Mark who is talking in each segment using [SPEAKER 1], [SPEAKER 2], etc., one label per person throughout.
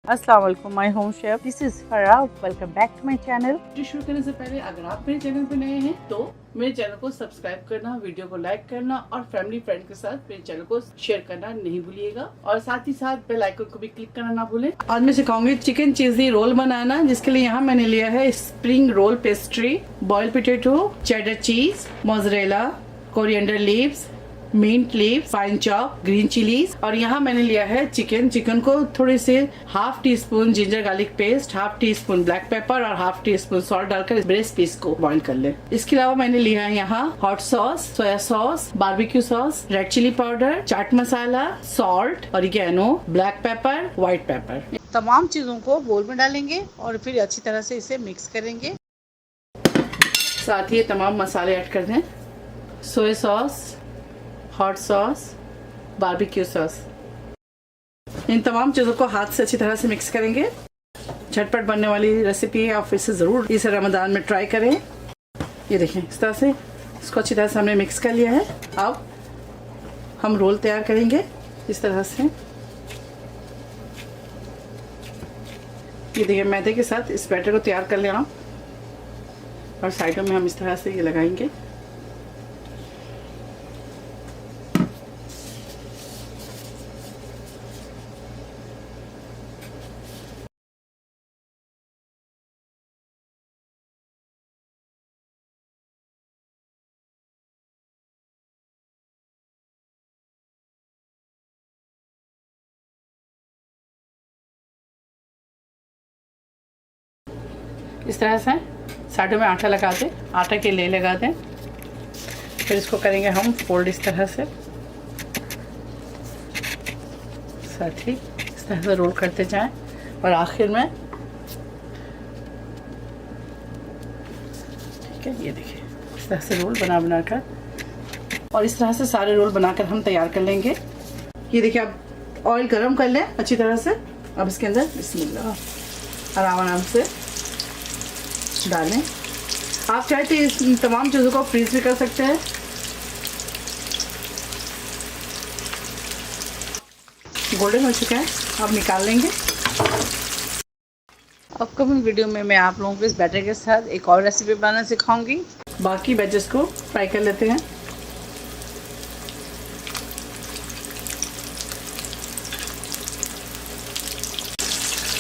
[SPEAKER 1] अस्सलाम वालेकुम, my home chef, this is Farah. Welcome back to my channel.
[SPEAKER 2] Video शुरू करने से पहले अगर आप मेरे चैनल पर नए हैं तो मेरे चैनल को सब्सक्राइब करना, वीडियो को लाइक करना और फैमिली फ्रेंड के साथ मेरे चैनल को शेयर करना नहीं भूलिएगा। और साथ ही साथ बेल आइकन को भी क्लिक करना ना भूलें। आज मैं सिखाऊंगी चिकन चीज़ी रोल बनाना, जिसके लिए यहाँ मैंने लिया है spring roll pastry, boiled potato, cheddar cheese, mozzarella, coriander leaves, mint leaf, fine chop, green chillies. और यहाँ मैंने लिया है चिकन को थोड़े से half teaspoon ginger garlic paste, half teaspoon black pepper और हाफ टी स्पून सॉल्ट डालकर ब्रेस्ट पीस को बॉईल कर ले। इसके अलावा मैंने लिया है यहाँ hot sauce, soya sauce, barbecue sauce, red chilli powder, chaat masala, salt, oregano, black pepper, white paper.
[SPEAKER 1] तमाम चीजों को बोल में डालेंगे और फिर अच्छी तरह से इसे मिक्स करेंगे।
[SPEAKER 2] साथ ही ये तमाम मसाले ऐड कर दें, soya sauce, hot sauce, barbecue sauce. इन तमाम चीज़ों को हाथ से अच्छी तरह से मिक्स करेंगे। झटपट बनने वाली रेसिपी है, आप इसे ज़रूर इस रमज़ान में ट्राई करें। ये देखें, इस तरह से इसको अच्छी तरह से हमने मिक्स कर लिया है। अब हम रोल तैयार करेंगे इस तरह से। ये देखिए, मैदे के साथ इस बैटर को तैयार कर लेना और साइडों में हम इस तरह से ये लगाएंगे। इस तरह से साइडों में आटा लगा दें, आटा के ले लगा दें। फिर इसको करेंगे हम फोल्ड इस तरह से, साथ ही इस तरह से रोल करते जाएं और आखिर में, ठीक है, ये देखिए इस तरह से रोल बनाकर और इस तरह से सारे रोल बनाकर हम तैयार कर लेंगे। ये देखिए, आप ऑयल गरम कर लें अच्छी तरह से। अब इसके अंदर बिस्मिल्लाह आराम से डालें। आप चाहे तो इस तमाम चीज़ों को फ्रीज भी कर सकते हैं। गोल्डन हो चुका है, अब निकाल लेंगे।
[SPEAKER 1] अपकमिंग वीडियो में मैं आप लोगों को इस बैटर के साथ एक और रेसिपी बनाना सिखाऊंगी।
[SPEAKER 2] बाकी बैचेस को फ्राई कर लेते हैं।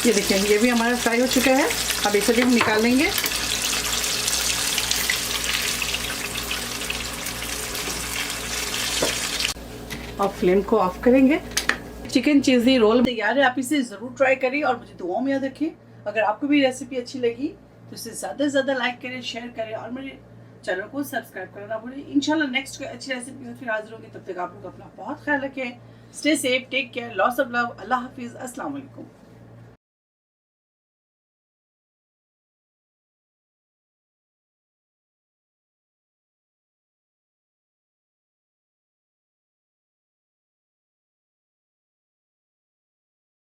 [SPEAKER 2] ये देखिए, ये भी हमारा फ्राई हो चुका है। अब इसे भी हम निकाल लेंगे। और फ्लेम को ऑफ करेंगे। चिकन चीज़ी रोल तैयार है। आप इसे ज़रूर ट्राई करिए और मुझे दुआओं में याद रखिए। अगर आपको भी रेसिपी अच्छी लगी तो इसे ज़्यादा से ज़्यादा लाइक करें, शेयर करें और मेरे चैनल को सब्सक्राइब करना भूलें। इंशाल्लाह नेक्स्ट कोई अच्छी रेसिपी के साथ फिर हाजिर होंगे। तब तक आप लोग अपना बहुत ख्याल रखें। Stay safe, take care, lots of love. अल्लाह हाफिज़, अस्सलाम वालेकुम।